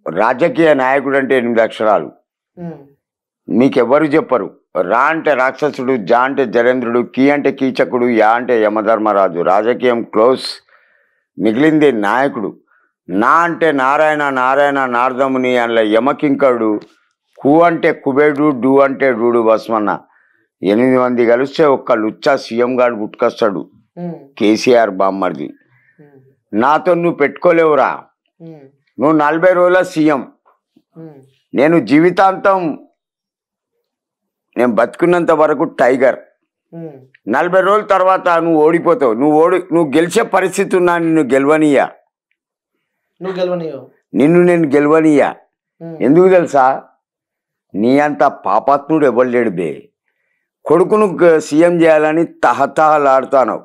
రాజకీయ నాయకుడు అంటే 8 అక్షరాలు. మీకెవ్వరు చెప్పరు. రా అంటే రాక్షసుడు, జా అంటే జరేంద్రుడు, కీ అంటే కీచకుడు, యా అంటే యమధర్మరాజు. రాజకీయం క్లోజ్. మిగిలింది నాయకుడు. నా అంటే నారాయణ, నారాయణ నారదముని అందులో యమకింకరుడు, కు అంటే కుబేరుడు, డు అంటే డూడు బస్మన్న. 8 మంది కలిస్తే ఒక్క లుచ్చా సీఎం గారు పుట్టుకొస్తాడు. కేసీఆర్ బామ్మర్ది. నాతో నువ్వు పెట్టుకోలేవురా. నువ్వు 40 రోజుల సీఎం, నేను జీవితాంతం, నేను బతుకున్నంత వరకు టైగర్. 40 రోజుల తర్వాత నువ్వు ఓడిపోతావు. నువ్వు గెలిచే పరిస్థితి ఉన్నా నిన్ను గెలవనీయా. నిన్ను నేను గెలవనీయా. ఎందుకు తెలుసా? నీ అంత పాపాత్ముడు ఎవరు లేడు బే. కొడుకును సీఎం చేయాలని తహతహలాడుతాను.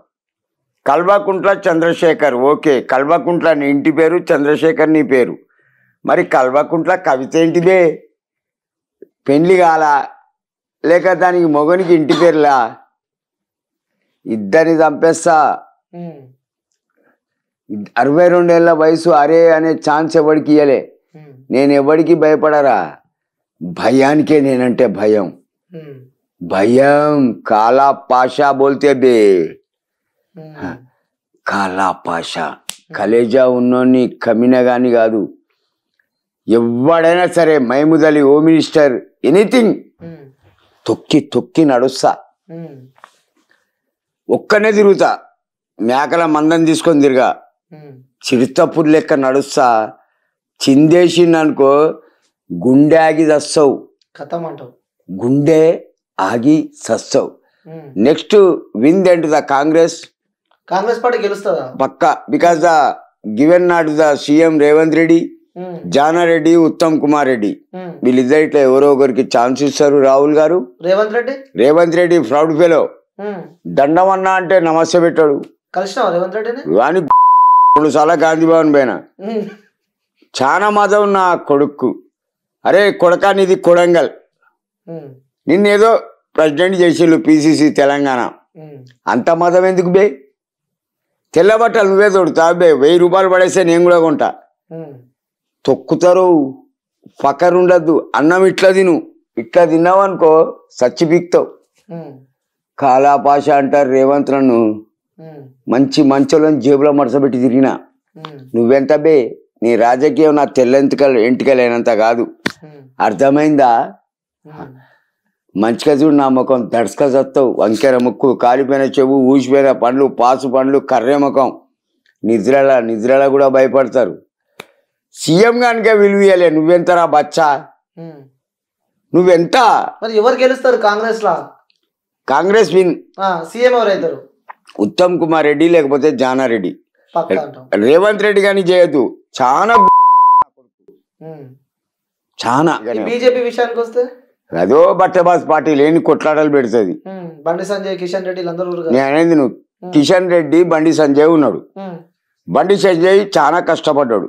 కల్వకుంట్ల చంద్రశేఖర్. ఓకే, కల్వకుంట్ల నీ ఇంటి పేరు, చంద్రశేఖర్ నీ పేరు. మరి కల్వకుంట్ల కవిత ఏంటి బే? పెండ్లి కాలా లేక దానికి మొగనికి ఇంటి పేరులా? ఇద్దరిని చంపేస్తా. 62 ఏళ్ళ వయసు. అరే అనే ఛాన్స్ ఎవరికి ఇయ్యలే. నేను ఎవరికి భయపడరా. భయానికే నేనంటే భయం. భయం. కాలా పాషా బోల్తే బే. కాలా పాషా. కలేజా ఉన్నోని కమిన గాని కాదు. ఎవడైనా సరే, Mahmood Ali home minister, anything తొక్కి తొక్కి నడుస్తా. ఒక్కనే తిరుగుతా. మేకల మందం తీసుకొని తిరిగా. చిరుతపురు లెక్క నడుస్తా. చిందేసిందనుకో గుండె ఆగి చస్తావు. గుండె ఆగి చస్తావు. Next win to the Congress party గెలుస్తుందా పక్కా. Because the given not the CM Revanth Reddy, Janareddy, Uttam Kumar Reddy, వీళ్ళిద్దరిట్లో ఎవరో ఒకరికి ఛాన్స్ ఇస్తారు. రాహుల్ గారు, రేవంత్ రెడ్డి ఫ్రౌడ్ ఫెలో. దండమన్నా అంటే నమస్తే పెట్టాడు. వాని 2 సార్లు గాంధీ భవన్ పైన. చాలా మజం నా కొడుకు. అరే కొడకా, నీది కొడంగల్. నిన్నేదో ప్రెసిడెంట్ చేసిళ్ళు పిసిసి తెలంగాణ. అంత మతం ఎందుకు బే? తెల్ల బట్టలు నువ్వే తొడుతావు బే. 1000 రూపాయలు పడేస్తే నేను కూడా కొంటా. తొక్కుతారు. ఫకర్ ఉండద్దు. అన్నం ఇట్లా తిను. ఇట్లా తిన్నావు అనుకో సచ్చి పీక్తావు. కాలాపాష అంటారు రేవంత్ నన్ను. మంచి మంచోళ్ళని జేబులో మడసబెట్టి తిరిగినా. నువ్వెంత బే? నీ రాజకీయం నా తెల్ల ఎంటికలేనంత కాదు. అర్థమైందా? మంచిగా చూడు నా ముఖం. దడ్స్గా చస్తావు. వంకెర ముక్కు, కాలిపోయిన చెవు, ఊసిపోయిన పండ్లు, పాసు పండ్లు, కర్రే ముఖం. నిద్రలా కూడా భయపడతారు. సీఎం గానికే విలువలే. నువ్వెంతరా బచ్చా? నువ్వెంత? ఎవరు గెలుస్తారు కాంగ్రెస్ లా? కాంగ్రెస్ విన్. సీఎం ఎవరైతారు? ఉత్తమ్ కుమార్ రెడ్డి లేకపోతే జానారెడ్డి. రేవంత్ రెడ్డి కానీ చేయొద్దు. చాలా బీజేపీ విషయానికి వస్తే అదో బట్టబాస్ పార్టీ లేని కొట్లాటలు పెడుతుంది. బండి సంజయ్, కిషన్ రెడ్డి నేను అనేది నువ్వు. కిషన్ రెడ్డి, బండి సంజయ్ ఉన్నాడు. బండి సంజయ్ చాలా కష్టపడ్డాడు.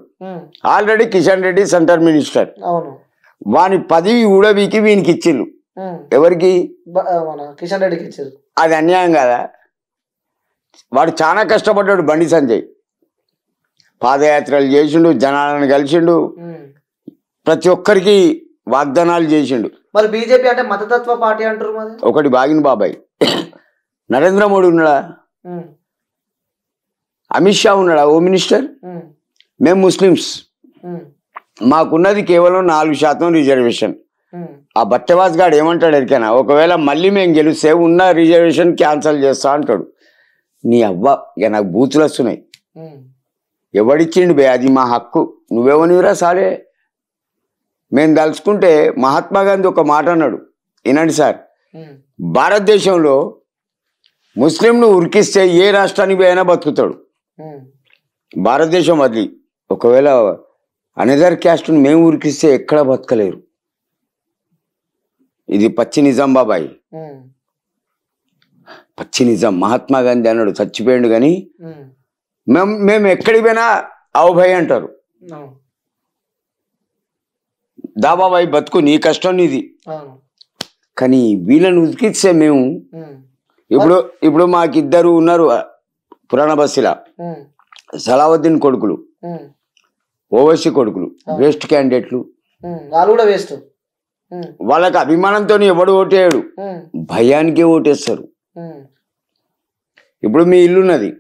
Already Kishan Reddy centre minister. వాని పదవి ఊడబీకి వీనికి ఇచ్చిళ్ళు. ఎవరికి? కిషన్ రెడ్డికి ఇచ్చారు. అది అన్యాయం కదా. వాడు చాలా కష్టపడ్డాడు. బండి సంజయ్ పాదయాత్రలు చేసిండు, జనాలను కలిసిండు, ప్రతి ఒక్కరికి వాగ్దానాలు చేసిండు. మరి బీజేపీ అంటే మతతత్వ పార్టీ అంటారు. ఒకటి బాగిన బాబాయ్. నరేంద్ర మోడీ ఉన్నాడా? అమిత్ షా ఉన్నాడా హోమ్ మినిస్టర్? మేము ముస్లిమ్స్, మాకున్నది కేవలం 4% రిజర్వేషన్. ఆ బట్టవాస్ గాడు ఏమంటాడు ఎరికైనా? ఒకవేళ మళ్ళీ మేము గెలిస్తే ఉన్న రిజర్వేషన్ క్యాన్సల్ చేస్తా అంటాడు. నీ అవ్వ ఇక నాకు బూతులు వస్తున్నాయి. ఎవడిచ్చిండు బే? అది మా హక్కు. నువ్వెవనివిరా సాలే? మేము తలుచుకుంటే మహాత్మా గాంధీ ఒక మాట అన్నాడు, వినండి సార్. భారతదేశంలో ముస్లింను ఉరికిస్తే ఏ రాష్ట్రానికి పోయినా బతుకుతాడు. భారతదేశం వదిలి ఒకవేళ అనదర్ క్యాస్ట్ను మేము ఉరికిస్తే ఎక్కడ బతకలేరు. ఇది పచ్చి నిజం బాబాయ్, పచ్చి నిజం. మహాత్మా గాంధీ అన్నాడు, చచ్చిపోయాడు కానీ మేము ఎక్కడికి పోయినా అవభయ్ అంటారు. దాబాబాయి బతుకు, నీ కష్టం నీది. కానీ వీళ్ళని ఉతికిస్తే మేము ఇప్పుడు మాకిద్దరు ఉన్నారు పురాణ బస్సిలా, సలావుద్దీన్ కొడుకులు. ఓవైసీ కొడుకులు వేస్ట్ క్యాండిడేట్లు, వాళ్ళు కూడా వేస్ట్. వాళ్ళకి అభిమానంతో ఎవడు ఓటేయడు, భయానికే ఓటేస్తారు. ఇప్పుడు మీ ఇల్లు ఉన్నది,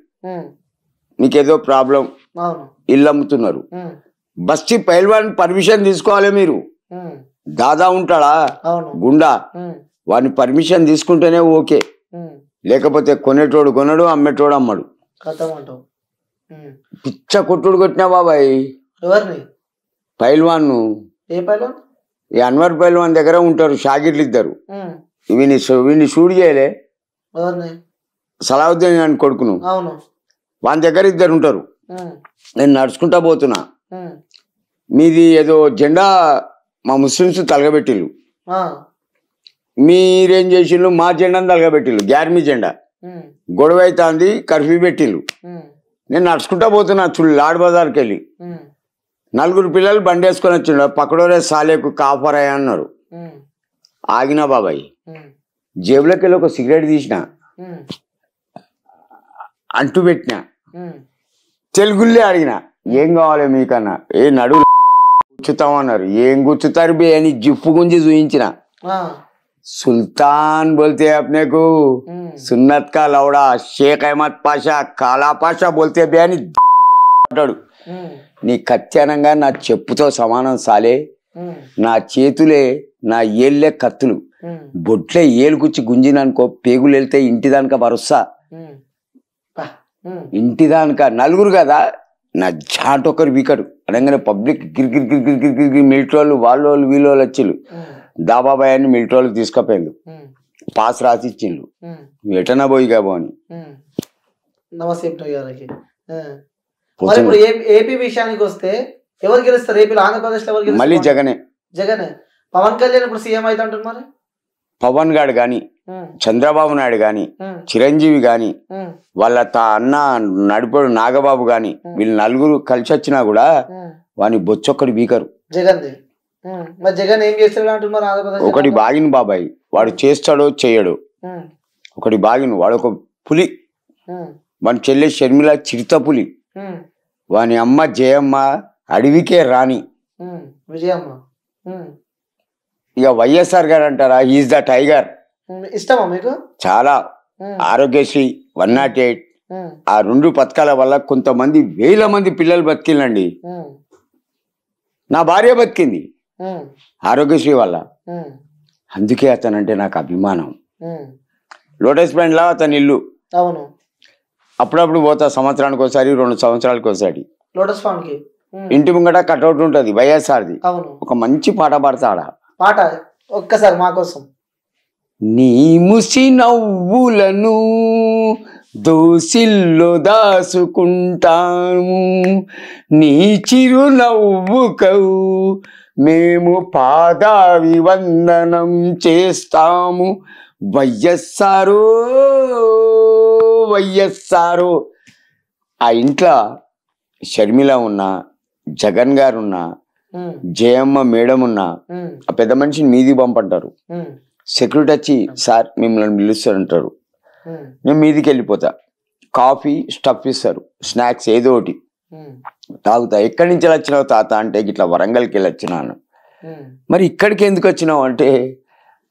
మీకేదో ప్రాబ్లం, ఇల్లు అమ్ముతున్నారు, బస్తీ పైల్వాన్ పర్మిషన్ తీసుకోవాలి మీరు. దాదా ఉంటాడా గుండా, వాడిని పర్మిషన్ తీసుకుంటేనే ఓకే, లేకపోతే కొనేటోడు కొనడు, అమ్మేటోడు అమ్మడు. పిచ్చ కొట్టుడు కొట్టినా బాబాయ్ పైల్వాన్. ఈ అన్వర్ పైల్వాన్ దగ్గర ఉంటారు షాగిర్లు ఇద్దరు, వీడిని షూట్ చేయలే సలావుద్దీన్ అని కొడుకును, వాని దగ్గర ఇద్దరు ఉంటారు. నేను నడుచుకుంటా పోతున్నా, మీది ఏదో జెండా మా ముస్లిమ్స్ తలగబెట్టిళ్ళు, మీరేం చేసిళ్ళు మా జెండాను తలగబెట్టిళ్ళు, గ్యార్మీ జెండా. గొడవ అవుతుంది, కర్ఫ్యూ పెట్టిళ్ళు. నేను నడుచుకుంటా పోతున్నా లాడ్ బజార్కి వెళ్ళి, 4 పిల్లలు బండి వేసుకొని వచ్చిండు, పక్కడోరే సాలేకు కాఫరాయ అన్నారు. ఆగినా బాబాయ్, జేబులోకి వెళ్ళి ఒక సిగరెట్ తీసిన, అంటు పెట్టిన, తెలుగులే అడిగిన ఏం కావాలి మీకన్నా, ఏ నడువు గుచ్చుతామన్నారు. ఏం గుచ్చుతారు బే అని జిప్పు గుంజి చూయించిన. సుల్తాన్ బోల్తే అప్నేకు సున్నత్ కా లౌడా షేక్ అహ్మద్ పాషా కాలా పాషా బోల్తే బే అని అంటాడు. నీ కత్యానంగా నా చెప్పుతో సమానం సాలే, నా చేతులే నా ఏళ్ళే కత్తులు, బొట్లే ఏలు కుచ్చి గుంజిననుకో పేగులు వెళ్తే ఇంటి దానిక భరోసా, ఇంటి దానిక నలుగురు కదా నా జాట్ ఒకరు వీకడు అనగానే పబ్లిక్ గిరిగిరి గిరిగిరి గిరిగిరి మిలిటరీ వాళ్ళు వీళ్ళు వచ్చిళ్ళు. దాబాబాయ్ అని మిలిటరీ తీసుకుపోయిండు, పాస్ రాసి ఇచ్చిండు, ఎటనా పోయి కాబోని. ఏపీ విషయానికి వస్తే ఎవరు గెలుస్తారు ఏపీలో? ఆంధ్రప్రదేశ్ లో ఎవరు గెలుస్తారు? మళ్ళీ జగనే. పవన్ కళ్యాణ్ ఇప్పుడు సీఎం అయితే అంటారు. మరి పవన్ గారు గాని, చంద్రబాబు నాయుడు గాని, చిరంజీవి గాని, వాళ్ళ అన్న నడిపోడు నాగబాబు గాని, వీళ్ళు నలుగురు కలిసి వచ్చినా కూడా వాని బొచ్చొక్కడి బీకరు. జగన్ ఏం చేస్తాడు అంటున్నారు ఆంధ్రప్రదేశ్? ఒకటి బాగిన బాబాయ్, వాడు చేస్తాడో చేయడు. ఒకటి బాగిన వాడు ఒక పులి, వాని చెల్లె షర్మిల చిరుత పులి, వాని అమ్మ జయమ్మ అడవికే రాణి. విజయమ్మ ఇక వైఎస్ఆర్ గారు అంటారా, ఈజ్ ద టైగర్. ఇష్టమా మీకు? చాలా. ఆరోగ్యశ్రీ 108 ఆ 2 పథకాల వల్ల కొంతమంది 1000 మంది పిల్లలు బతికిందండి. నా భార్య బతికింది ఆరోగ్యశ్రీ వల్ల. అందుకే అతనంటే నాకు అభిమానం. లోటస్ పాయింట్ లా అతని ఇల్లు. అవును, అప్పుడప్పుడు పోతా, సంవత్సరానికి ఒకసారి 2 సంవత్సరాలకు ఒకసారి. లోటస్ పాయింట్ కి ఇంటి ముంగట కట్అవుట్ ఉంటది వైఎస్ఆర్ది. ఒక మంచి పాట పాడతాడా. పాట ఒక్కసారి మా కోసం. నీ ముసి నవ్వులను దోసిల్లో దాసుకుంటాము, నీ చిరునవ్వుకౌ మేము పాదాభివందనం చేస్తాము, వైఎస్ఆరో వైఎస్ఆరో. ఆ ఇంట్లో షర్మిల ఉన్నా, జగన్ గారు ఉన్నా, జయమ్మ మేడం ఉన్నా, ఆ పెద్ద మనిషిని మీది పంపంటారు. సెక్యూరిటీ వచ్చి సార్ మిమ్మల్ని పిలుస్తారంటారు. నేను మీదికి వెళ్ళిపోతా, కాఫీ స్టఫ్ ఇస్తారు, స్నాక్స్ ఏదో ఒకటి తాగుతా. ఎక్కడి నుంచి వచ్చినావు తాత అంటే ఇట్లా వరంగల్కి వెళ్ళి వచ్చినాను. మరి ఇక్కడికి ఎందుకు వచ్చినావు అంటే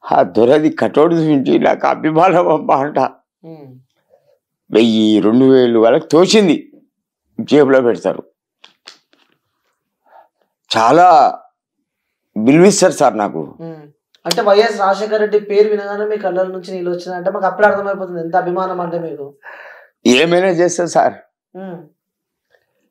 ఆ దొరది కటోడు చూసి నాకు అభిమానం అమ్మా అంట. 1000-2000 వాళ్ళకి తోచింది జేబులో పెడతారు. చాలా విలువిస్తారు సార్ నాకు. అంటే వైఎస్ రాజశేఖర రెడ్డి పేరు వినగానే మీ కళ్ళ నుంచి నీళ్ళు వచ్చినాయంటే మాకు అప్పుడే అర్థమైపోతుంది ఎంత అభిమానం అంటే మీకు. ఏమైనా చేస్తారు సార్.